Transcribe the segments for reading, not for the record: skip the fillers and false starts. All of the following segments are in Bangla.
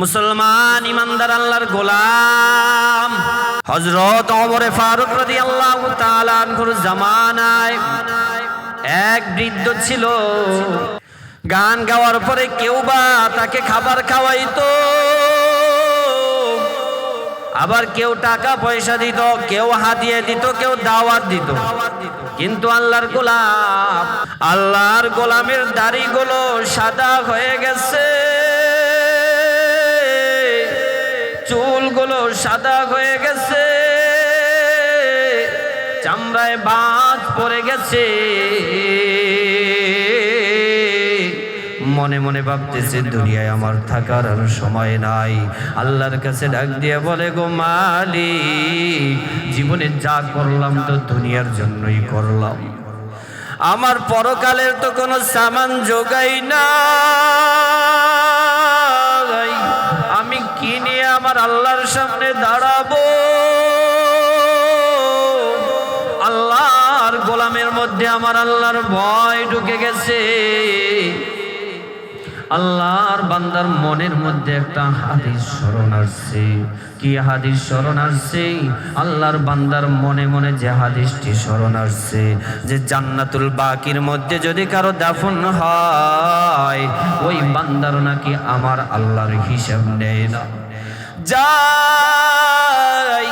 মুসলমান ইমানদার আল্লাহর গোলাম হযরত ওমর ফারুক রাদিয়াল্লাহু তাআলা আনহুর জামানায় এক বৃদ্ধ ছিল। গান গাওয়ার পরে কেউ বা তাকে খাবার খাওয়াইতো, আবার কেউ টাকা পয়সা দিত, কেউ হাদিয়া দিত, কেউ দাওয়াত দিত। কিন্তু আল্লাহর গোলামের দাড়িগুলো সাদা হয়ে গেছে, চুলগুলো সাদা হয়ে গেছে, চামড়ায় ভাঁজ পড়ে গেছে। মনে মনে ভাবতেছে দুনিয়ায় আমার থাকার আর সময় নাই। আল্লাহর কাছে ডাক দিয়ে বলে, গো মালিক, জীবনে যা করলাম তো দুনিয়ার জন্যই করলাম, আমার পরকালের তো কোনো সামান জোগাই না। আমি কি নিয়ে আমার আল্লাহর সামনে দাঁড়াবো? আল্লাহর গোলামের মধ্যে আমার আল্লাহর ভয় ঢুকে গেছে। আল্লাহর বান্দার মনের মধ্যে একটা হাদিস স্মরণ আসছে। কি হাদিস স্মরণ আসছে? আল্লাহর বান্দার মনে মনে যে হাদিসটি স্মরণ আসছে, যে জান্নাতুল বাকির মধ্যে যদি কারো দাফন হয়, ওই বান্দার নাকি আমার আল্লাহর হিসাব নেয় না। যাই,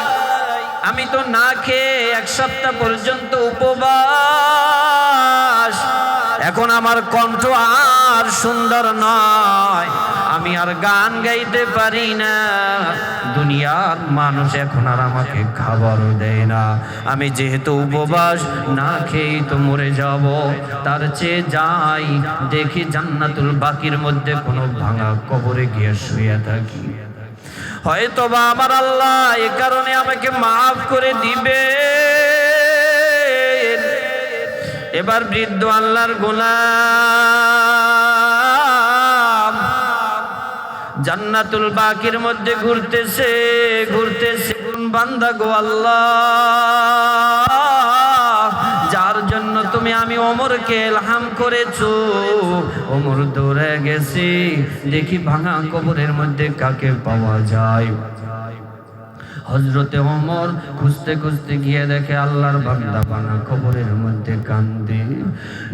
আমি তো না খেয়ে এক সপ্তাহ পর্যন্ত উপবাস, এখন আমার কণ্ঠ আর সুন্দর নয়, আমি আর গান গাইতে পারি না। দুনিয়ার মানুষ এখন আর আমাকে খাবারও দেয় না। আমি যেহেতু উপবাস, না খেয়েই তো মরে যাব, তার চেয়ে যাই দেখি জান্নাতুল বাকির মধ্যে কোনো ভাঙা কবরে গিয়ে শুয়ে থাকি, হয়তো বা আমার আল্লাহ এ কারণে আমাকে মাফ করে দিবে। এবার বৃদ্ধ আল্লাহর গোলাম জান্নাতুল বাকির মধ্যে ঘুরতেছে। বান্দা গো আল্লাহ, যার জন্য তুমি আমি ওমরকে ইলহাম করেছো, ওমর দৌড়ে গেছে, দেখি ভাঙা কবরের মধ্যে কাকে পাওয়া যায়। হযরতে ওমর খুঁজতে খুঁজতে গিয়ে দেখে আল্লাহর বান্দা ভাঙা কবরের মধ্যে কান্দে।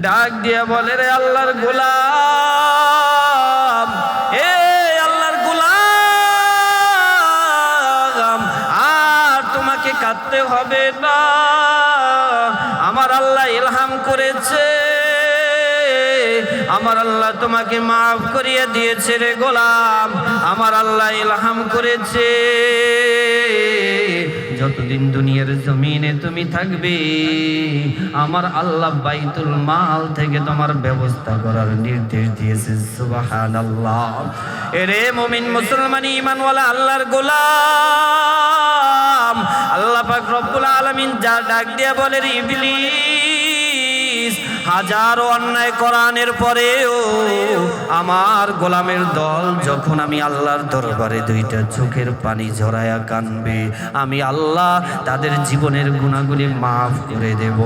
ডাক দিয়ে বলে, রে আল্লাহর গোলাম, এ আল্লাহর গোলাম, আর তোমাকে কাঁদতে হবে না, আমার আল্লাহ ইলহাম করেছে, আমার আল্লাহ তোমাকে মাফ করিয়ে দিয়েছে রে গোলাম, আমার আল্লাহ ইলহাম করেছে। যতদিন দুনিয়ার জমিনে তুমি থাকবে, আমার আল্লাহ বাইতুল মাল থেকে তোমার ব্যবস্থা করার নির্দেশ দিয়েছে। সুবহানাল্লাহ। এরে মুমিন মুসলমান ঈমানওয়ালা আল্লাহর গোলাম, আল্লাহ পাক রব্বুল আলামিন যা ডাক দিয়ে বলে, ইবলিস, হাজারো অন্যায় কোরআনের পরেও আমার গোলামের দল যখন আমি আল্লাহর দরবারে দুইটা চোখের পানি ঝরায়া কানবে, আমি আল্লাহ তাদের জীবনের গুনাহগুলি মাফ করে দেব।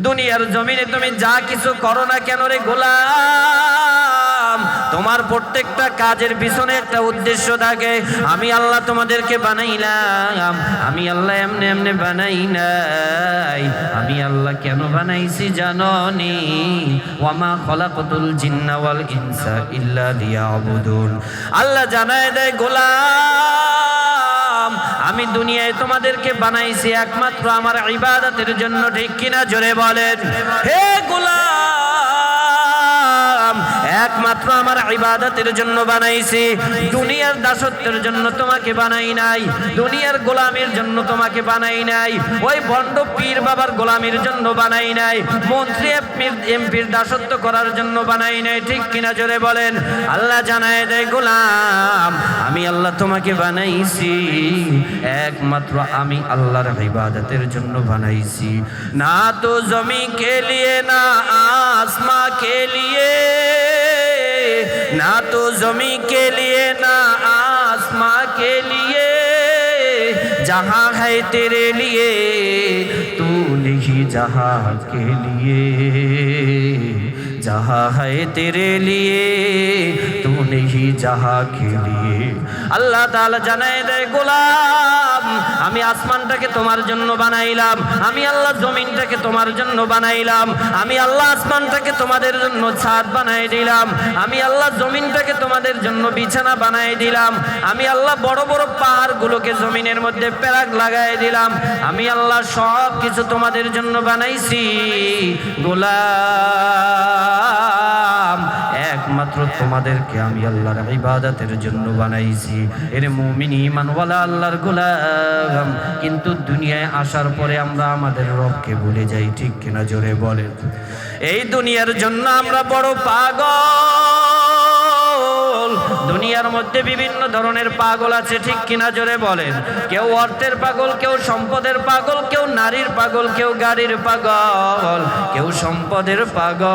দুনিয়ার জমিনে তুমি যা কিছু করো না কেন রে গোলাম, তোমার প্রত্যেকটা কাজের পিছনে একটা উদ্দেশ্য থাকে। আমি আল্লাহ তোমাদেরকে বানাইলাম, আমি আল্লাহ এমনি এমনি বানাই নাই। আমি আল্লাহ কেন বানাইছি জানো নি? ওয়ামা খলাকতুল জিন্না ওয়াল ইনসা ইল্লা লিয়াবুদুন। আল্লাহ জানায় দেয়, গোলাম, আমি দুনিয়ায় তোমাদেরকে বানাইছি একমাত্র আমার ইবাদতের জন্য। ঠিক কিনা জোরে বলেন। হে গোলাম, একমাত্র আমার ইবাদতের জন্য বানাইছি, দুনিয়ার দাসত্বের জন্য তোমাকে বানাই নাই, দুনিয়ার গোলামের জন্য তোমাকে বানাই নাই, ওই ভণ্ড পীর বাবার গোলামের জন্য বানাই নাই, মন্ত্রী এমপির দাসত্ব করার জন্য বানাই নাই। ঠিক কিনা জোরে বলেন। আল্লাহ জানায় দেয়, গোলাম, আমি আল্লাহ তোমাকে বানাইছি একমাত্র আমি আল্লাহর ইবাদতের জন্য বানাইছি। না তো জমি কে লিয়ে, না आसमां के लिए, ना तो जमी के लिए ना आसमां के लिए, जहाँ है तेरे लिए तू नहीं जहाँ के लिए, जहाँ है तेरे लिए तू नहीं जहाँ के लिए। আল্লাহ তাআলা জানায় দেয় গোলাম আমি আসমানটাকে তোমার জন্য বানাইলাম, আমি আল্লাহ জমিনটাকে তোমার জন্য বানাইলাম, আমি আল্লাহ আসমানটাকে তোমাদের জন্য ছাদ বানাই দিলাম, আমি আল্লাহ জমিনটাকে তোমাদের জন্য বিছানা বানাই দিলাম, আমি আল্লাহ বড় বড় পাহাড়গুলোকে জমিনের মধ্যে প্যারাক লাগাই দিলাম, আমি আল্লাহ সব কিছু তোমাদের জন্য বানাইছি গোলাম একমাত্র তোমাদেরকে আমি আল্লাহর ইবাদতের জন্য বানাইছি। এর মুমিন ঈমানওয়ালা আল্লাহর গোলাম, কিন্তু দুনিয়ায় আসার পরে আমরা আমাদের রবকে ভুলে যাই, ঠিক কিনা জোরে বলেন। এই দুনিয়ার জন্য আমরা বড় পাগল। দুনিয়ার মধ্যে বিভিন্ন ধরনের পাগল আছে, ঠিক কিনা জোরে বলেন। কেউ অর্থের পাগল, কেউ সম্পদের পাগল, কেউ নারীর পাগল, কেউ গাড়ির পাগল, কেউ সম্পদের পাগল,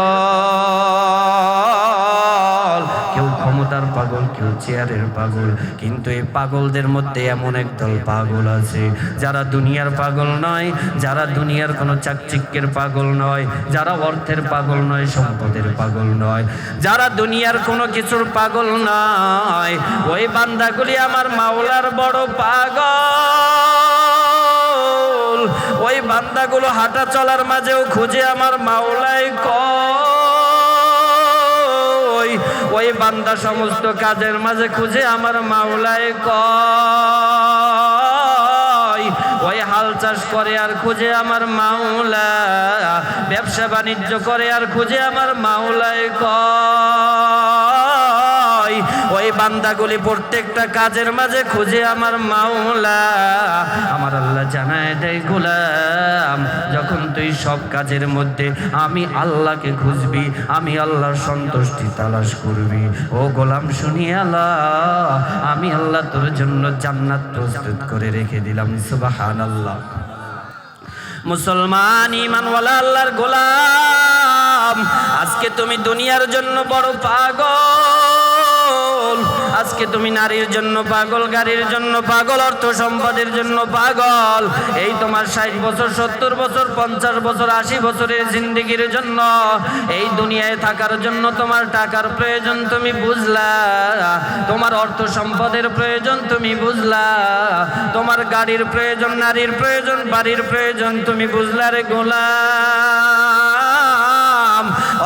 কেউ ক্ষমতার পাগল, কেউ চেয়ারের পাগল। কিন্তু এই পাগলদের মধ্যে এমন একদল পাগল আছে যারা দুনিয়ার পাগল নয়, যারা দুনিয়ার কোনো চাকচিক্যের পাগল নয়, যারা অর্থের পাগল নয়, সম্পদের পাগল নয়, যারা দুনিয়ার কোনো কিছুর পাগল নয়। ওই বান্দাগুলি আমার মাওলার বড় পাগল। ওই বান্দাগুলো হাঁটা চলার মাঝেও খুঁজে আমার মাওলাই কই, ওই বান্দা সমস্ত কাজের মাঝে খুঁজে আমার মাওলাই কই, ওই হাল চাষ করে আর খুঁজে আমার মাওলা, ব্যবসা বাণিজ্য করে আর খুঁজে আমার মাওলাই কই, ওই বান্দাগুলি প্রত্যেকটা কাজের মাঝে খুঁজে আমার মাওলা। আমার আল্লাহ জানায় দেয় গোলাম যখন তুই সব কাজের মধ্যে আমি আল্লাহকে খুঁজবি, আমি আল্লাহর সন্তুষ্টি তালাশ করবি, ও গোলাম শুনিয়ে আল্লাহ আমি আল্লাহ তোর জন্য জান্নাত প্রস্তুত করে রেখে দিলাম। সুবহানাল্লাহ। মুসলমান ঈমানওয়ালা আল্লাহর গোলাম, আজকে তুমি দুনিয়ার জন্য বড় পাগল, আজকে তুমি নারীর জন্য পাগল, গাড়ির জন্য পাগল, অর্থ সম্পদের জন্য পাগল। এই তোমার 60 বছর, 70 বছর, 50 বছর, 80 বছরের জিন্দেগির জন্য, এই দুনিয়ায় থাকার জন্য তোমার টাকার প্রয়োজন তুমি বুঝলা, তোমার অর্থ সম্পদের প্রয়োজন তুমি বুঝলা, তোমার গাড়ির প্রয়োজন, নারীর প্রয়োজন, বাড়ির প্রয়োজন তুমি বুঝলা রে গোলাম।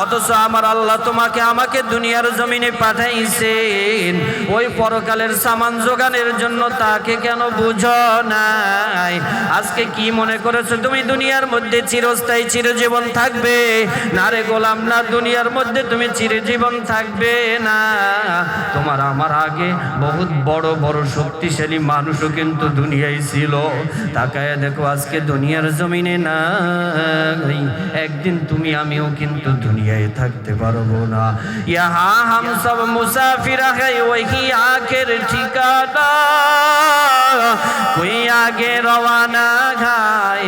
অথচ আমার আল্লাহ তোমাকে আমাকে দুনিয়ার জমিনে পাঠাইছেন ওই পরকালের সামান জোগানের জন্য, তাকে কেন বুঝো নাই? আজকে কি মনে করেছো তুমি দুনিয়ার মধ্যে চিরস্থায়ী চিরজীবন থাকবে? না রে গোলাম না, দুনিয়ার মধ্যে তুমি চিরজীবন থাকবে না। তোমার আমার আগে বহুত বড় বড় শক্তিশালী মানুষও কিন্তু দুনিয়ায় ছিল, তাকায় দেখো আজকে দুনিয়ার জমিনে নাই। একদিন তুমি আমিও কিন্তু দুনিয়ায় থাকতে পারবো না। ইহা হাম সব মুসাফির হ্যায় ওহি আখের ঠিকানা, कोई आगे रवाना घाय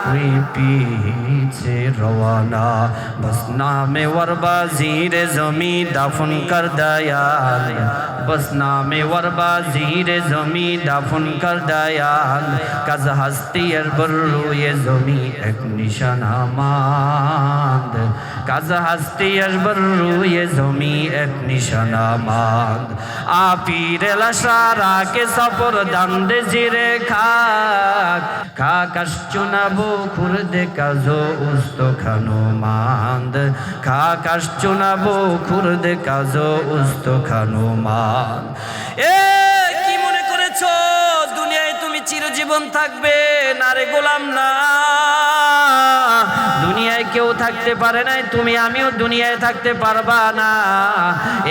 कोई पीछे रवाना, बस नामे वरबाजीर जमी दफन कर दया, बस नामे वरबाजीर जमी दफन कर दया, कज हस्ती बर्रू ये जमी एक निशाना मांद, कज हस्ती बर्रू ये जमी एक निशाना मांद, आपीर लशारा के सफर दंद जिरे खाक, खाकश चुनाबो खुर्दे काजो उस्तो खानो मांद, खाकश चुनाबो खुर्दे काजो उस्तो खानो मांद। কি মনে করেছো দুনিয়ায় তুমি চিরজীবন থাকবে? না রে গোলাম না, দুনিয়ায় কেউ থাকতে পারে নাই, তুমি আমিও দুনিয়ায় থাকতে পারবা না।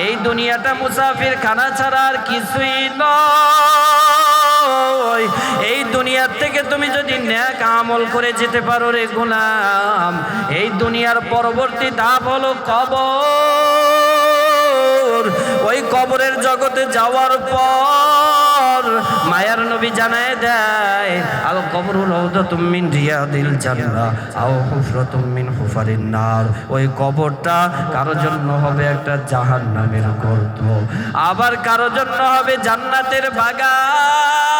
এই দুনিয়াটা মুসাফির খানা ছাড়া আর কিছুই নয়। এই দুনিয়ার থেকে তুমি যদি নেক আমল করে যেতে পারো রে গোলাম, এই দুনিয়ার পরবর্তী ধাপ হলো কবর। ওই কবরের জগতে যাওয়ার পর মায়ার নবী জানায় দেয় আল কবরু রাউদাতুম মিন রিয়াদিল জান্নাহ আও হুফরাতুম মিন হুফারিন নার। ওই কবরটা কারো জন্য হবে একটা জাহান্নামের গর্ত, আবার কারো জন্য হবে জান্নাতের বাগান।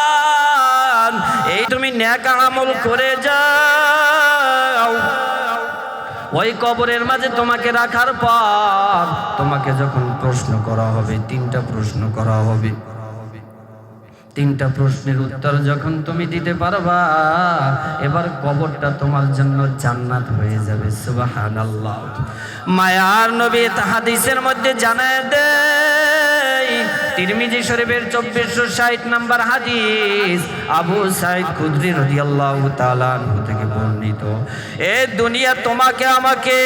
এই তুমি নেক আমল করে যাও, ওই কবরের মাঝে তোমাকে রাখার পর তোমাকে যখন প্রশ্ন করা হবে, তিনটা প্রশ্ন করা হবে, তিনটা প্রশ্নের উত্তর যখন তুমি দিতে পারবা, এবার কবরটা তোমার জন্য জান্নাত হয়ে যাবে। সুবহানাল্লাহ। মায়ার নবী হাদিসের মধ্যে জানায় দেয়, তিরমিজি শরীফের 2460 নম্বর হাদিস, আবু সাঈদ খুদরি রাদিয়াল্লাহু তাআলা আনহু থেকে বর্ণিত, এ দুনিয়া তোমাকে আমাকে,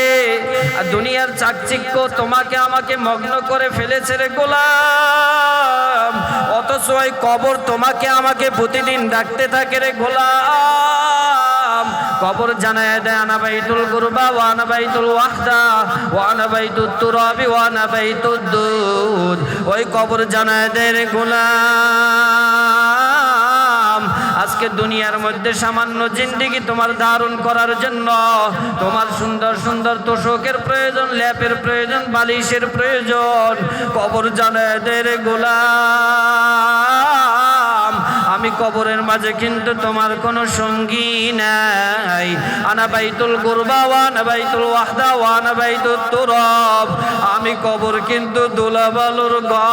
দুনিয়ার চাকচিক্য তোমাকে আমাকে মগ্ন করে ফেলেছে রে গোলাম, অথচ ওই কবর তোমাকে আমাকে প্রতিদিন ডাকতে থাকে রে গোলাম। কবর জানায় দেয়, আনা বাইতুল গুরবা ওয়া আনা বাইতুল ওয়াহদা ওয়া আনা বাইতুত তুরাবি ওয়া আনা বাইতুদ দুদ। ওই কবর জানায় দেয় রে গোলাম, আজকে দুনিয়ার মধ্যে সামান্য জিন্দেগি তোমার ধারণ করার জন্য তোমার সুন্দর সুন্দর তোষকের প্রয়োজন, ল্যাপের প্রয়োজন, বালিশের প্রয়োজন। কবর জানায় দেয় রে গোলাম, আমি কবরের মাঝে কিন্তু তোমার কোনো সঙ্গী নাই। আনা বাইতুল গুরবা ওয়া আনা বাইতুল ওয়াহদা ওয়া আনা বাইতুত তুরাব। আমি কবর কিন্তু দুলাবালুর ঘর,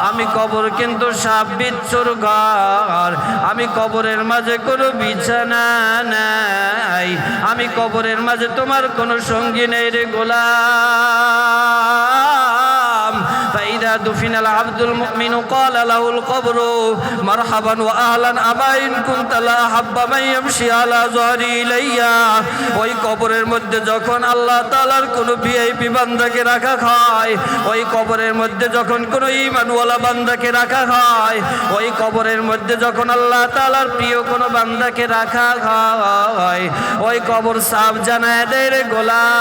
আমি কবর কিন্তু সাপ বিচ্ছুর ঘর, আমি কবরের মাঝে কোনো বিছানা নাই, আমি কবরের মাঝে তোমার কোনো সঙ্গী নেই রে গোলাম। فإذا دفن العبد المؤمن قال له القبر مرحبا وأهلا أما إن كنت لا أحب من يمشي على ظهري إليا। ওই কবরের মধ্যে যখন আল্লাহ তাআলার কোনো ভিআইপি বান্দাকে রাখা হয়, ওই কবরের মধ্যে যখন কোনো ঈমানওয়ালা বান্দাকে রাখা হয়, ওই কবরের মধ্যে যখন আল্লাহ তাআলার প্রিয় কোনো বান্দাকে রাখা হয়, ওই কবর সাফ জানায় দেয় রে গোলাম,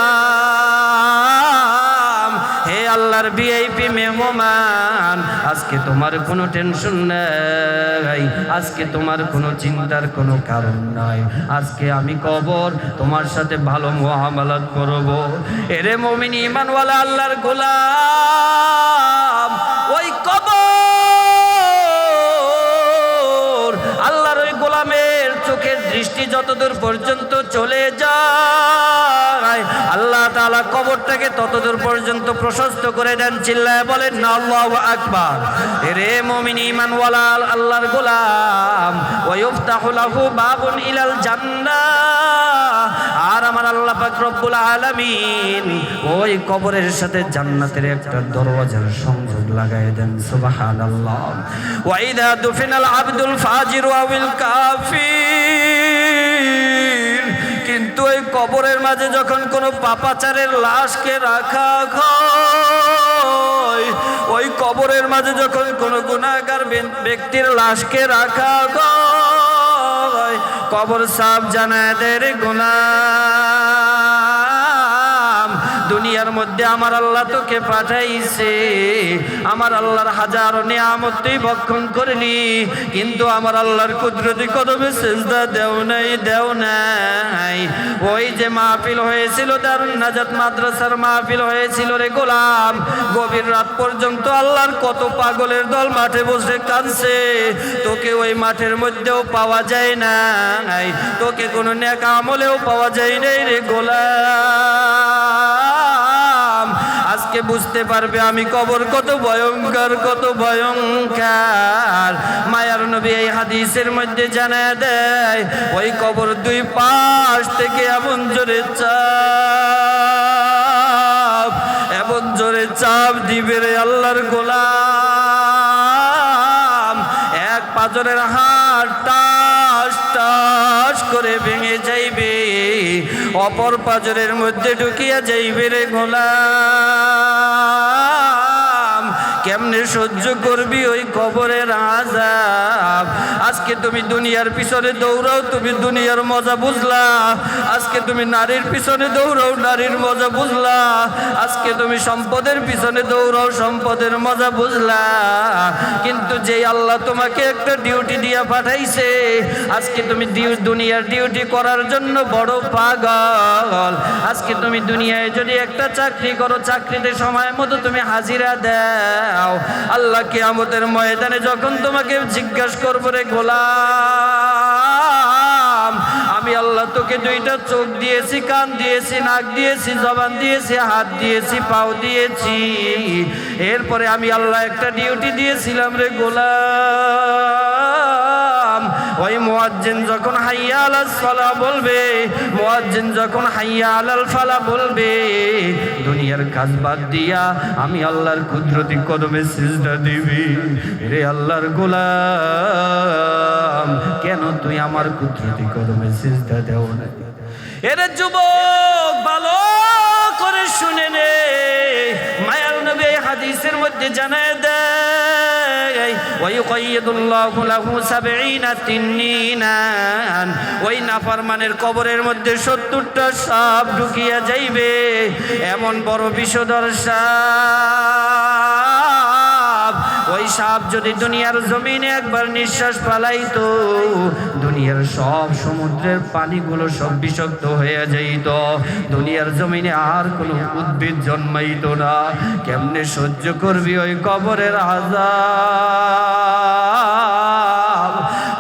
হে আল্লাহর ভিআইপি মেহমান, আজকে তোমার কোনো টেনশন নাই, আজকে তোমার কোনো চিন্তার কোনো কারণ নাই, আজকে আমি কবর তোমার সাথে ভালো মুআমালাত করব। এরে মুমিন ঈমানওয়ালা আল্লাহর গোলাম, ওই কবর আল্লাহর ওই গোলামের চোখের দৃষ্টি যতদূর পর্যন্ত চলে যায়, আল্লাহ তাআলা কবরটাকে ততদূর পর্যন্ত প্রশস্ত করে দেন। চিল্লায় বলেন না আল্লাহু আকবার। এরে মুমিন ঈমানওয়ালা আল্লাহর গোলাম, ওয়া ইফতাহু লাহু বাবুন ইলাল জান্নাহ, আর আমার আল্লাহ পাক রব্বুল আলামিন ওই কবরের সাথে জান্নাতের একটা দরওয়াজার সংযোগ লাগায় দেন। সুবহানাল্লাহ। ওয়া ইযা দুফিনাল আবদুল ফাজির ওয়াল কাফির, কিন্তু ওই কবরের মাঝে যখন কোনো পাপাচারের লাশকে রাখা হয়, ওই কবরের মাঝে যখন কোনো গুনাহগার ব্যক্তির লাশকে রাখা হয়, কবর সাফ জানায় দেয় রে গোলাম, দুনিয়ার মধ্যে আমার আল্লাহ তোকে পাঠাইছে, আমার আল্লাহর হাজারো নিয়ামত তুই ভক্ষণ করলি, কিন্তু আমার আল্লাহর কুদরতি কদমে সিজদা দেও নাই। ওই যে মাহফিল হয়েছিল দারুন নাজাত মাদ্রাসার মাহফিল হয়েছিল রে গোলাম, গভীর রাত পর্যন্ত আল্লাহর কত পাগলের দল মাঠে বসে কাঁদছে, তোকে ওই মাঠের মধ্যেও পাওয়া যায় নাই, তোকে কোনো নেক আমলেও পাওয়া যায় নাই রে গোলাম। আজকে বুঝতে পারবে আমি কবর কত ভয়ঙ্কর, কত ভয়ঙ্কর। মায়ার নবী এই হাদিসের মধ্যে জানায় দেয়, ওই কবর দুই পাশ থেকে এমন জোরে চাপ, এমন জোরে চাপ দিবে রে আল্লাহর গোলাম, এক পাজরের হাড় টাস টাস করে ভেঙে যাইবে, অপর পাজরের মধ্যে ঢুকিয়া যাইবে রে গোলাম। কেমনে সহ্য করবি ওই কবরের আযাব? আজকে তুমি দুনিয়ার পিছনে দৌড়াও, তুমি দুনিয়ার মজা বুঝলা, আজকে তুমি নারীর পিছনে দৌড়াও, নারীর মজা বুঝলা, আজকে তুমি সম্পদের পিছনে দৌড়াও, সম্পদের মজা বুঝলা, কিন্তু যেই আল্লাহ তোমাকে একটা ডিউটি দিয়া পাঠাইছে, আজকে তুমি দুনিয়ার ডিউটি করার জন্য বড় পাগল। আজকে তুমি দুনিয়ায় যদি একটা চাকরি করো, চাকরিতে সময় মতো তুমি হাজিরা দাও, আল্লাহ কিয়ামতের ময়দানে যখন তোমাকে জিজ্ঞাসা করবে রে গোলাম, আমি আমি আল্লাহ তোকে দুইটা চোখ দিয়েছি, কান দিয়েছি, নাক দিয়েছি, জবান দিয়েছি, হাত দিয়েছি, পাও দিয়েছি। এরপরে আমি আল্লাহ একটা ডিউটি দিয়েছিলাম রে গোলাম, ওই মুয়াজ্জিন যখন হাইয়া আলাস সালাহ বলবে, মুয়াজ্জিন যখন হাইয়া আলাল ফালাহ বলবে, দুনিয়ার কাজ বাদ দিয়া আমি আল্লাহর কুদরতি কদমে সিজদা দিবি। রে আল্লাহর গোলাম, কেন তুই আমার কুদরতি কদমে সিজদা দেও না? এরে যুবক, ভালো করে শুনে নে, মায়ার নবী হাদিসের মধ্যে জানায় দেয়, ওয়ায়ুকাইয়িদুল্লাহু লাহু ৭০ তিন্নিনান, ওই নাফরমানের কবরের মধ্যে ৭০টা সাপ ঢুকিয়া যাইবে, এমন বড় বিষধর সাপ। ওই সাপ যদি দুনিয়ার জমিনে একবার নিঃশ্বাস ফালাইতো, দুনিয়ার সব সমুদ্রের পানিগুলো সব বিষাক্ত হয়ে যাইত, দুনিয়ার জমিনে আর কোনো উদ্ভিদ জন্মাইতো না। কেমনে সহ্য করবি ওই কবরের আযাব?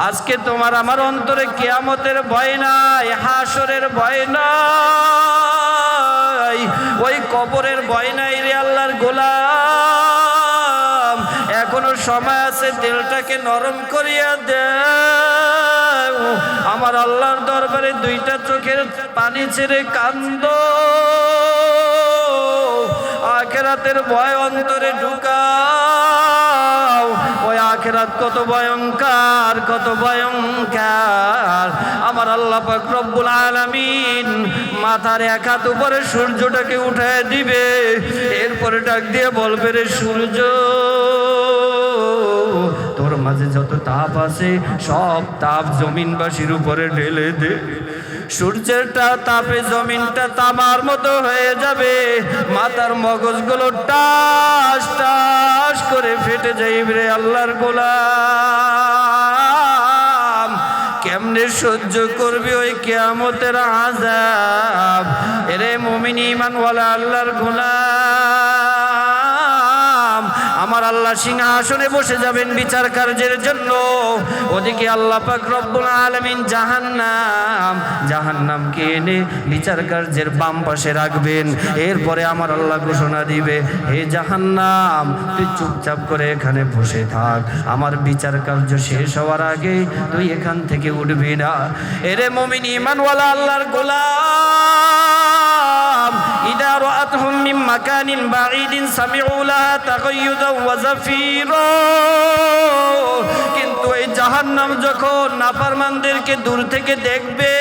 আজকে তোমার আমার অন্তরে কিয়ামতের ভয় নাই, হাসরের ভয় নাই, ওই কবরের ভয় নাই রে আল্লাহর গোলাম। এখনো সময় আছে, দিলটাকে নরম করিয়া দেও। আমার আল্লাহর দরবারে দুইটা চোখের পানি ছেড়ে কান্দো, আখিরাতের ভয় অন্তরে ঢুকাও। ওই আখিরাত কত ভয়ঙ্কর, কত ভয়ঙ্কর। আমার আল্লাহ পাক রব্বুল আলামিন মাথার এক হাত উপরে সূর্যটাকে উঠায় দিবে, এরপরে ডাক দিয়ে বলবে, রে সূর্য, তোর মাঝে যত তাপ আছে সব তাপ জমিনবাসীর উপরে ঢেলে দে। সূর্যেরটা তাপে জমিনটা তামার মতো হয়ে যাবে, মাথার মগজগুলো টাস টাস করে ফেটে যাইবে। রে আল্লাহর গোলাম, কেমনে সহ্য করবি ওই কিয়ামতের আযাব? এরে মুমিন ঈমানওয়ালা আল্লাহর গোলাম, আমার আল্লাহ সিংহাসনে বসে যাবেন বিচার কার্যের জন্য। ওদিকে আল্লাহ পাক রব্বুল আলামিন জাহান্নামকে এনে বিচার কার্যের বাম পাশে রাখবেন। এরপরে আমার আল্লাহ ঘোষণা দিবে, হে জাহান্নাম, তুই চুপচাপ করে এখানে বসে থাক, আমার বিচার কার্য শেষ হওয়ার আগে তুই এখান থেকে উঠবি না। এরে মুমিন ঈমানওয়ালা আল্লাহর গোলাম, ইদা রাআতহুম মিন মাকানিন বাঈদিন সামিউ লাহা তাগায়্যুদান ওয়া যাফীরা। কিন্তু এই জাহান্নাম যখন নাফরমানদেরকে দূর থেকে দেখবে,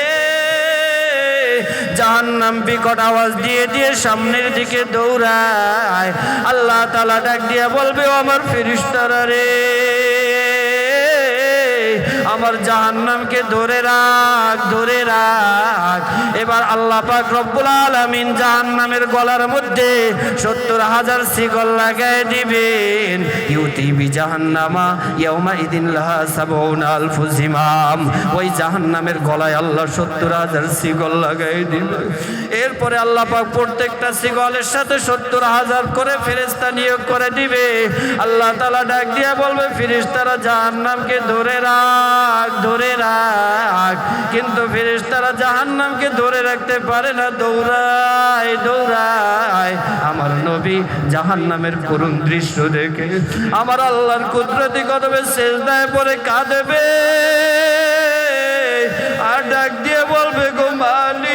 জাহান্নাম বিকট আওয়াজ দিয়ে দিয়ে সামনের দিকে দৌড়ায়। আল্লাহ তাআলা ডাক দিয়ে বলবে, ও আমার ফেরেশতারা রে, আমার জাহান্নামকে ধরে রাখ, ধরে রাখ। এবার আল্লাহ পাক রব্বুল আলামিন জাহান্নামের গলার মধ্যে ৭০,০০০ শিকল লাগায় দিবেন। ইউতি বি জাহান্নামা ইয়াউমা ইদিন লাহা ৭০,০০০ জিমাম। ওই জাহান্নামের গলায় আল্লাহ ৭০,০০০ শিকল লাগায় দিবেন। এরপরে আল্লাহ পাক প্রত্যেকটা শিকলের সাথে ৭০,০০০ করে ফেরেশতা নিয়োগ করে দিবে। আল্লাহ তাআলা ডাক দিয়ে বলবে, ফেরেশতারা জাহান্নামকে ধরে রাখ, ধরে রাখ। কিন্তু ফেরেশতারা জাহান্নামকে ধরে রাখতে পারে না, দৌড়ায় দৌড়ায়। আমার নবী জাহান্নামের করুণ দৃশ্য দেখে আমার আল্লাহর কুদরতি কদমে সিজদায় পড়ে কাঁদবে আর ডাক দিয়ে বলবে, গো মালিক,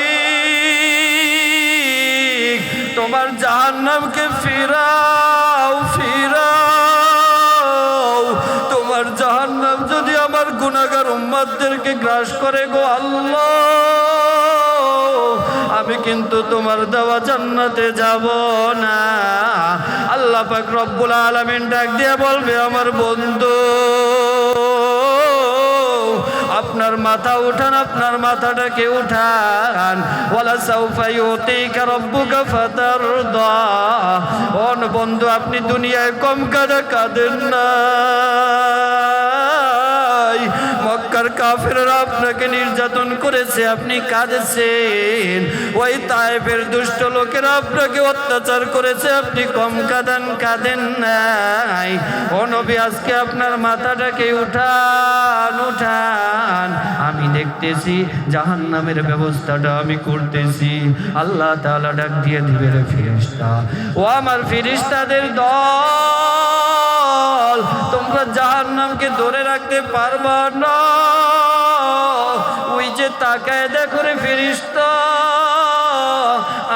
তোমার জাহান্নামকে ফিরাও, ফিরাও। তোমার জাহান্নাম যদি আমার গুনাহগার উম্মতদেরকে গ্রাস করে, গো আল্লাহ, আমি কিন্তু তোমার দেওয়া জান্নাতে যাব না। আল্লাহ পাক রব্বুল আলামিন ডাক দিয়ে বলবে, আমার বন্ধু, আপনার মাথা উঠান, আপনার মাথাটাকে উঠান। ওয়ালা সাউফা ইউতিকা রাব্বুকা ফাতারদা। ও বন্ধু, আপনি দুনিয়ায় কম কাঁদেন না, মক্কার মক্কার কাফেররা আপনাকে নির্যাতন করেছে, আপনি কাঁদেছেন। ওই তায়েফের দুষ্ট লোকেরা আপনাকে অত্যাচার করেছে, আপনি কম কাঁদেন নাই। ও নবী, আজকে আপনার মাথাটাকে উঠান, আমি দেখতেছি জাহান্নামের ব্যবস্থাটা আমি করতেছি। আল্লাহ তাআলা ডাক দিয়ে দিবে, রে ফেরেশতা, ও আমার ফেরেশতাদের দল, তোমরা জাহান্নামকে ধরে রাখতে পারবা না। ওই যে তাকায় দেখো রে ফেরেশতা,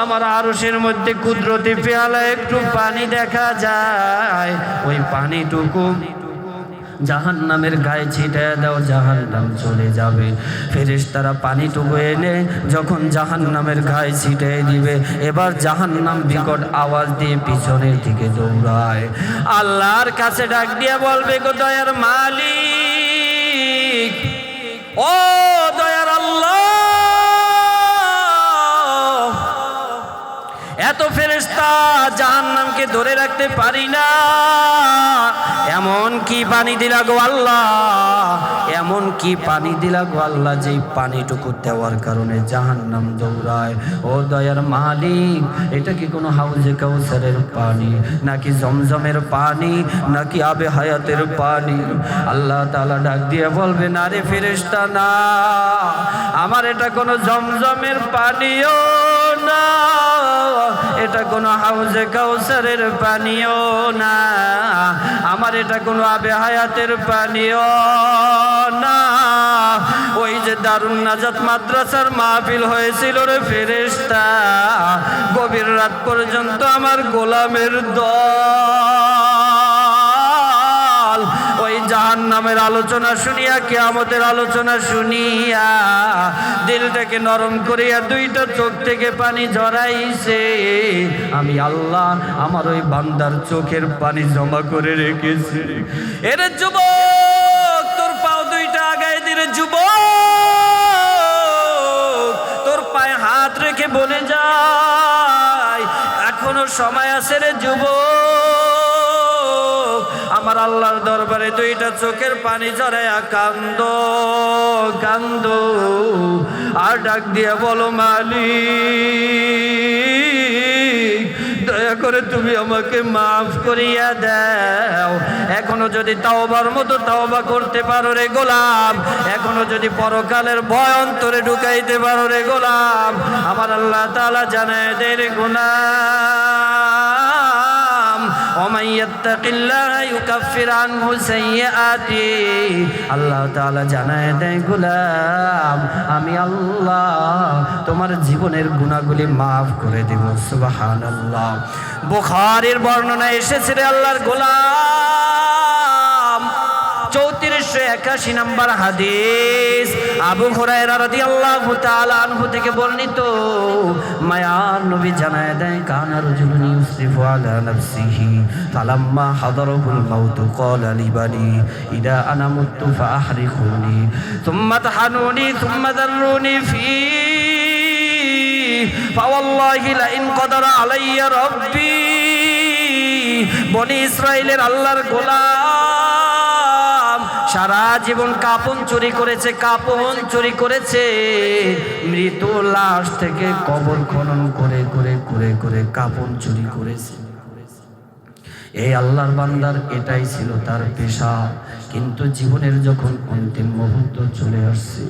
আমার আরশের মধ্যে কুদরতি পেয়ালা একটু পানি দেখা যায়, ওই পানিটুকু জাহান্নামের গায়ে ছিটায় দাও, জাহান্নাম চলে যাবে। ফেরেশতারা পানিটুকু এনে যখন জাহান্নামের গায়ে ছিটিয়ে দিবে, এবার জাহান্নাম বিকট আওয়াজ দিয়ে পিছনের দিকে দৌড়ায়। আল্লাহর কাছে ডাক দিয়ে বলবে, গো দয়ার মালিক, ও দয়ার আল্লাহ, এত ফেরেশতা জাহান্নামকে ধরে রাখতে পারি না, এমন কি পানি দিলা গো আল্লাহ, এমন কি পানি দিলা গো আল্লাহ, যেই পানিটুকু দেওয়ার কারণে জাহান্নাম দৌড়ায়। ও দয়ার মালিক, এটা কি কোনো হাউজে কাউসারের পানি, নাকি জমজমের পানি, নাকি আবে হায়াতের পানি? আল্লাহ তাআলা ডাক দিয়ে বলবে, না রে ফেরেশতা, না, আমার এটা কোনো জমজমের পানিও না, এটা কোনো হাউজে কাউসারের পানিও না, আমার এটা কোনো আবে হায়াতের পানিও না। ওই যে দারুন নাজাত মাদ্রাসার মাহফিল হয়েছিল রে ফেরেশতা, গভীর রাত পর্যন্ত আমার গোলামের দল ওই জাহান্নামের আলোচনা শুনিয়া, কিয়ামতের আলোচনা শুনিয়া দিলটাকে নরম করিয়া দুইটা চোখ থেকে পানি ঝরাইছে। আমি আল্লাহ আমার ওই বান্দার চোখের পানি জমা করে রেখেছি। এর যুবক, তোর পাও দুইটা আগায় দিলে, যুবক, তোর পায়ে হাত রেখে বলে যায়, এখনো সময় আছে রে যুবক, আমার আল্লাহর দরবারে দুইটা চোখের পানি ঝরাইয়া কান্দো, আর ডাক দিয়ে বলো, মালিক, দয়া করে তুমি আমাকে মাফ করিয়া দাও। এখনো যদি তাওবার মতো তাওবা করতে পারো রে গোলাম, এখনো যদি পরকালের ভয় অন্তরে ঢুকাইতে পারো রে গোলাম, আমার আল্লাহ তাআলা জানায় দেয় রে গোলাম, ওমান ইয়াত্তাকিল্লাহ ইউকাফির আনহু সাইয়্যাতি, আল্লাহ তাআলা জানায় দেয়, গোলাম, আমি আল্লাহ তোমার জীবনের গুনাহগুলি মাফ করে দেব। সুবহানাল্লাহ। বুখারীর বর্ণনা এসেছে রে আল্লাহর গোলাম, 3481 নম্বর হাদিস, আবু হুরায়রা রাদিয়াল্লাহু তাআলা আনহু থেকে বর্ণিত। মায়ার নবী জানায় দেয়, কানা রাজুলুন ইউসরিফু আলা নাফসিহি ফালাম্মা হাদারাহুল মাউত ক্বালা লিবানি ইদা আনা মুতু ফাআহরিকুনি সুম্মা তাহানুনি সুম্মা দাররুনি ফি ফাওয়াল্লাহি লাইন কদারা আলাইয়া রাব্বি। বনি ইসরাইলের আল্লাহর গোলাম সারা জীবন কাপন চুরি করেছে, মৃত লাশ থেকে কবর খনন করে কাপন চুরি করেছে। এই আল্লাহর বান্দার এটাই ছিল তার পেশা, কিন্তু জীবনের যখন অন্তিম মুহূর্ত চলে আসছে,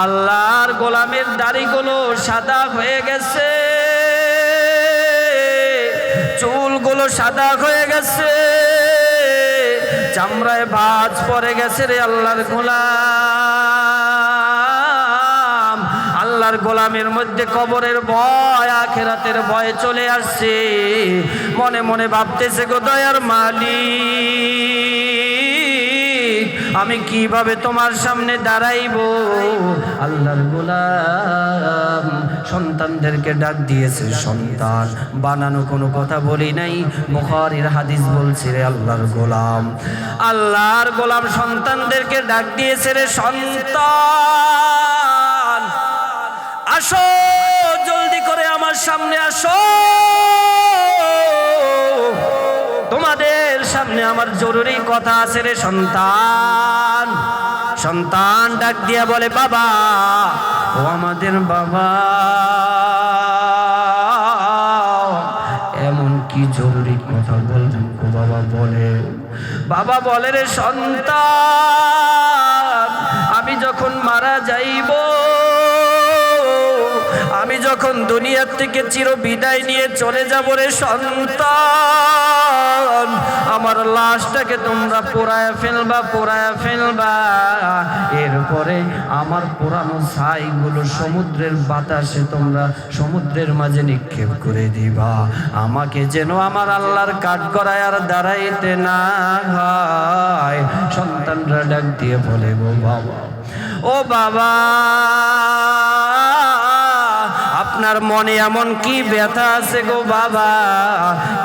আল্লাহর গোলামের দাড়িগুলো সাদা হয়ে গেছে, চুলগুলো সাদা হয়ে গেছে, চামড়ায় ভাঁজ পড়ে গেছে রে আল্লাহর গোলাম। আল্লাহর গোলামের মধ্যে কবরের ভয়, আখিরাতের ভয় চলে আসছে। মনে মনে ভাবতেছে, গো দয়ার মালিক, আমি কিভাবে তোমার সামনে দাঁড়াইব? আল্লাহর গোলাম সন্তানদেরকে ডাক দিয়েছে, সন্তান বানানো কোনো কথা বলি নাই, বুখারীর হাদিস বলছে রে আল্লাহর গোলাম সন্তানদেরকে ডাক দিয়েছে, রে সন্তান, আসো, জলদি করে আমার সামনে আসো, তোমাদের সামনে আমার জরুরি কথা আছে রে সন্তান। সন্তান ডাক দিয়া বলে, বাবা, ও আমাদের বাবা, এমন কি জরুরি কথা বলবেন গো বাবা? বলে, বাবা বলে, রে সন্তান, আমি যখন মারা যাইব, আমি যখন দুনিয়ার থেকে চির বিদায় নিয়ে চলে যাব রে সন্তান, আমার লাশটাকে তোমরা পোড়ায় ফেলবা। এরপরে আমার পোড়ানো ছাইগুলো সমুদ্রের বাতাসে তোমরা সমুদ্রের মাঝে নিক্ষেপ করে দিবা। আমাকে যেন আমার আল্লাহর কাঠগড়ায় আর দাঁড়াইতে না হয়। সন্তানরা ডাক দিয়ে বলে, গো বাবা, ও বাবা, আপনার মনে এমন কি ব্যথা আছে গো বাবা?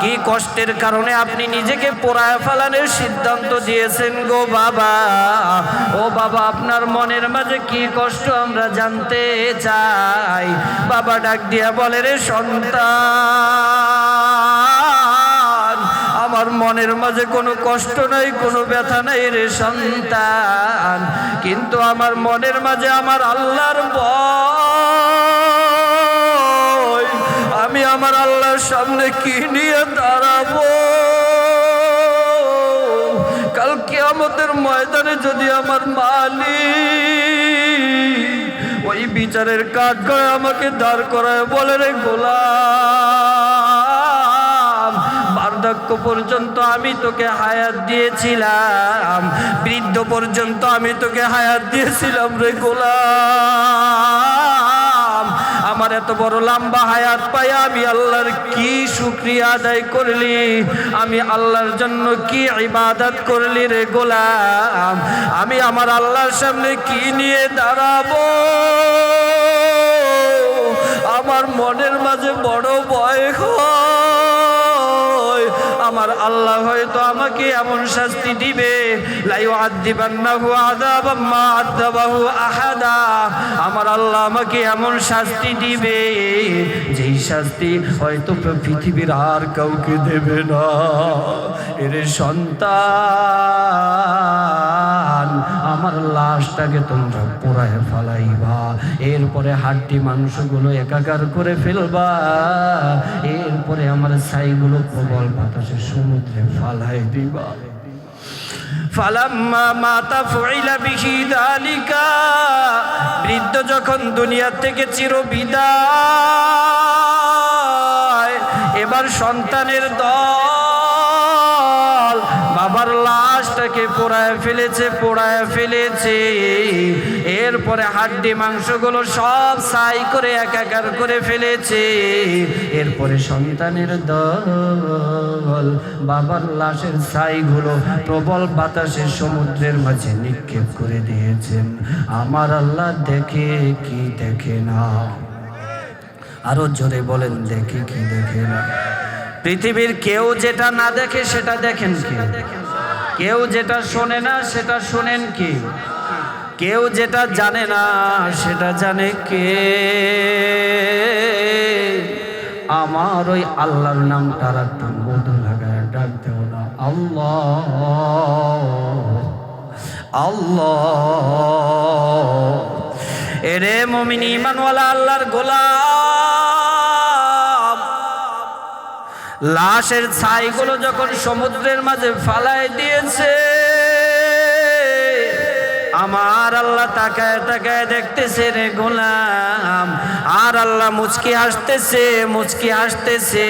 কি কষ্টের কারণে আপনি নিজেকে পোড়ায় ফেলানোর সিদ্ধান্ত দিয়েছেন গো বাবা? ও বাবা, আপনার মনের মাঝে কি কষ্ট আমরা জানতে চাই। বাবা ডাক দিয়া বলে, রে সন্তান, আমার মনের মাঝে কোনো কষ্ট নাই, কোনো ব্যথা নাই রে সন্তান, কিন্তু আমার মনের মাঝে আমার আল্লাহর ভয়। আমি আমার আল্লাহর সামনে কি নিয়ে দাঁড়াবো? কাল কিয়ামতের ময়দানে যদি আমার মালিক ওই বিচারের কাঠগড়ায় আমাকে দাঁড় করায় বলে, রে গোলাম, বার্ধক্য পর্যন্ত আমি তোকে হায়াত দিয়েছিলাম, বৃদ্ধ পর্যন্ত আমি তোকে হায়াত দিয়েছিলাম রে গোলাম, আমার এত বড় লম্বা হায়াত পাই আমি আল্লাহর কি শুকরিয়া আদায় করলি, আমি আল্লাহর জন্য কি ইবাদত করলি রে গোলাম, আমি আমার আল্লাহর সামনে কি নিয়ে দাঁড়াবো? আমার মনের মাঝে বড় ভয় হয়। আমার আল্লাহ হয়তো আমাকে এমন শাস্তি দিবে, লা ইউআযিবান্নাহু আযাবাম মা আযাবাহু আহাদা, আমার আল্লাহ আমাকে এমন শাস্তি দিবে যেই শাস্তি হয়তো পৃথিবীর আর কাউকে দেবে না। এরে সন্তান, আমার লাশটাকে তোমরা পোড়ায় ফেলাইবা, এরপরে হাড্ডি মাংসগুলো একাকার করে ফেলবা, এরপরে আমার ছাইগুলো প্রবল বাতাসে সমুদ্রে ফালাই দিবা। ফালাম্মা মাতা ফুইলা বিহি যালিকা, বৃদ্ধ যখন দুনিয়া থেকে চির বিদায়, এবার সন্তানের দল বাবার লাশটাকে পোড়ায় ফেলেছে। এরপরে হাড্ডি মাংসগুলো সব ছাই করে একাকার করে ফেলেছে। এরপরে সন্তানের দল বাবার লাশের ছাইগুলো প্রবল বাতাসে সমুদ্রের মাঝে নিক্ষেপ করে দিয়েছেন। আমার আল্লাহ দেখে কি দেখে না? আরো জোরে বলেন, দেখে কি দেখে না? পৃথিবীর কেউ যেটা না দেখে সেটা দেখেন কি? কেউ যেটা শোনে না সেটা শোনেন কি? কেউ যেটা জানে না সেটা জানে কে? আমার ওই আল্লাহর নামটা একটু মধু লাগায় ডাক দেও না, আল্লাহ আল্লাহ। এরে মুমিন ঈমানওয়ালা আল্লাহর গোলাম, লাশের ছাইগুলো যখন সমুদ্রের মাঝে ফালাই দিয়েছে, আমার আল্লাহ তাকায় তাকায় দেখতেছে রে গোলাম, আর আল্লাহ মুচকি হাসতেছে।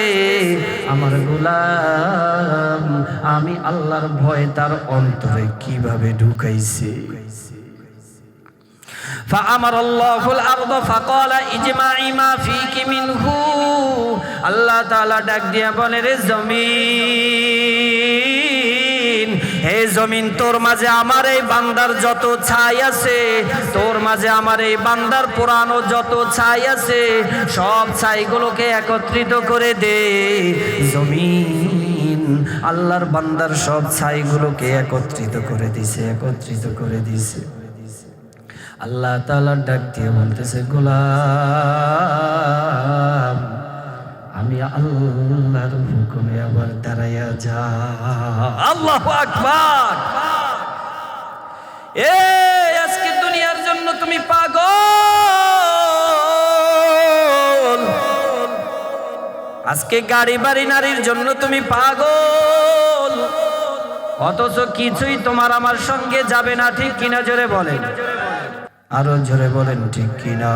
আমার গোলাম, আমি আল্লাহর ভয় তার অন্তরে কিভাবে ঢুকাইছে। فأمر الله الأرض فقال اجمعي ما فيك منه, আল্লাহ তাআলা ডাক দিয়া বলে, রে জমিন, হে জমিন, তোর মাঝে আমার এই বান্দার যত ছাই আছে, তোর মাঝে আমার এই বান্দার পুরানো যত ছাই আছে, সব ছাইগুলোকে একত্রিত করে দে। জমিন আল্লাহর বান্দার সব ছাইগুলোকে একত্রিত করে দিছে। আল্লাহ তাআলা ডাক দিয়ে বলতেছে, গোলাম, আমি আল্লাহর হুকুমে আবার দাঁড়াইয়া যা। আল্লাহু আকবার। তুমি পাগল, আজকে গাড়ি বাড়ি নারীর জন্য তুমি পাগল, অথচ কিছুই তোমার আমার সঙ্গে যাবে না। ঠিক কিনা জোরে বলেন, আরো জোরে বলেন ঠিক কিনা।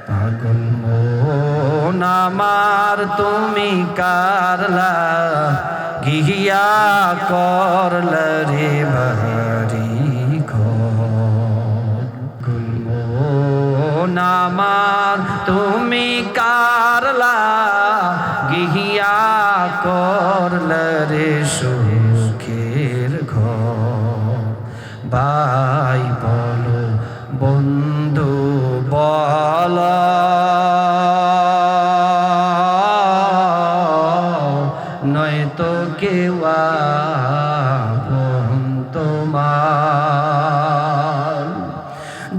পাগল মন আমার তুমি কারলা গিয়া করলা রে বাড়ি ঘর। মন আমার তুমি কারলা গিয়া করলা রে সুখের ঘর। ভাই বলো বন্ধু বল, নয়তো কেউ আপন তোমার।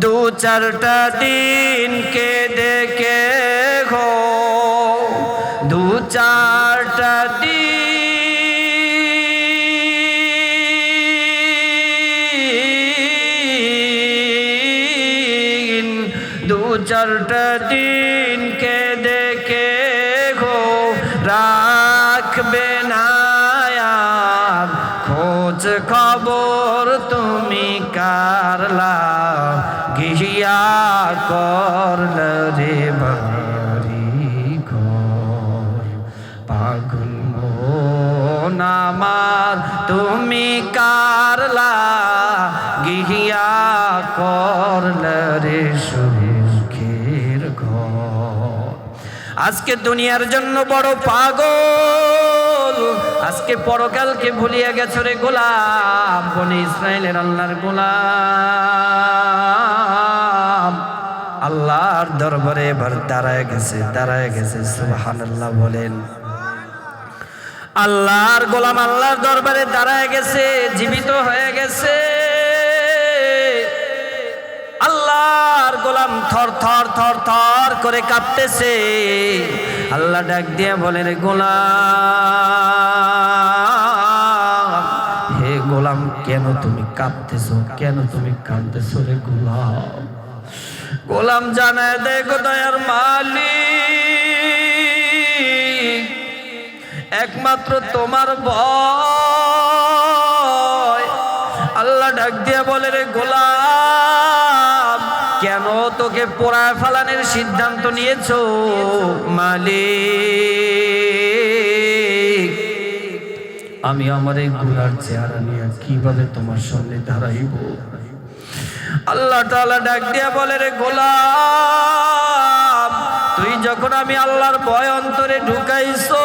দু চারটা দিন কেঁদে কে গো, দু চারটা দিন, দু চারটা দিন কেঁদে কে গো রাখবে না আর খোঁজ খবর তুমি কারলা গিয়া করলা রে বাড়ি ঘর। পাগল মন আমার তুমি কারলা গিয়া করলা রে সুখের ঘর। আজকে দুনিয়ার জন্য বড় পাগল, আজকে পরকালকে ভুলিয়া গেছো রে গোলাম। বনি ইসরাইলের আল্লাহর গোলাম আল্লাহর দরবারে এবার দাঁড়ায় গেছে। সুবহানাল্লাহ বলেন। আল্লাহর গোলাম আল্লাহর দরবারে দাঁড়ায় গেছে, জীবিত হয়ে গেছে। আল্লাহর গোলাম থর থর থর থর করে কাঁপতেছে। আল্লাহ ডাক দিয়ে বলেন, গোলাম, হে গোলাম কেন তুমি কাঁপতেছো, কেন তুমি কাঁদতেছো রে গোলাম? গোলাম জানায় দে গো দয়ার মালিক, একমাত্র তোমার ভয়। আল্লাহ ডাক দিয়ে বলে, রে গোলাম কেন তোকে পোড়ায় ফালানোর সিদ্ধান্ত নিয়েছো? মালিক, আমি আমার এই গুনার চেহারা নিয়ে কিভাবে তোমার সামনে দাঁড়াইব? আল্লাহ তাআলা ডাক দিয়া বলে, রে গোলাম তুই যখন আমি আল্লাহর ভয় অন্তরে ঢুকাইছো,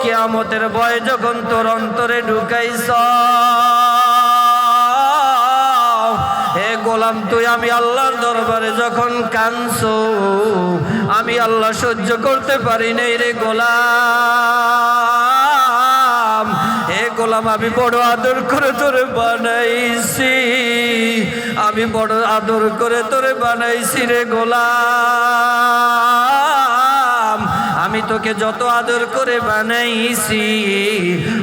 কিয়ামতের ভয় যখন তোর অন্তরে ঢুকাইছো, হে গোলাম তুই আমি আল্লাহর দরবারে যখন কাঁদছো, আমি আল্লাহ সহ্য করতে পারি নাই রে গোলাম। হে গোলাম আমি বড় আদর করে তোরে বানাইছি, আমি বড় আদর করে তোরে বানাইছি রে গোলাম। আমি তোকে যত আদর করে বানাইছি,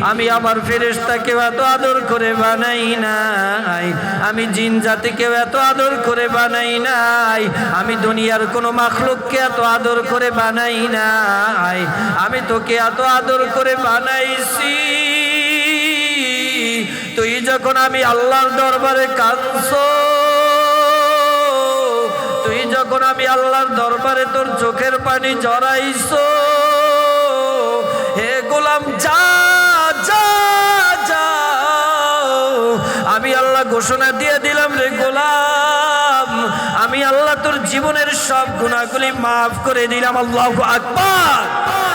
আমি আমার ফেরেশতাকে এত আদর করে বানাই নাই, আমি জিন জাতিকে এত আদর করে বানাই নাই, আমি দুনিয়ার কোনো মাখলুককে এত আদর করে বানাই নাই, আমি তোকে এত আদর করে বানাইছি। তুই যখন আমি আল্লাহর দরবারে কাঁদছো, তুই যখন আমি আল্লাহর দরবারে তোর চোখের পানি জড়াইছো, হে গোলাম যা যা যা, আমি আল্লাহ ঘোষণা দিয়ে দিলাম রে গোলাম, আমি আল্লাহ তোর জীবনের সব গুনাহগুলি মাফ করে দিলাম। আল্লাহু আকবার।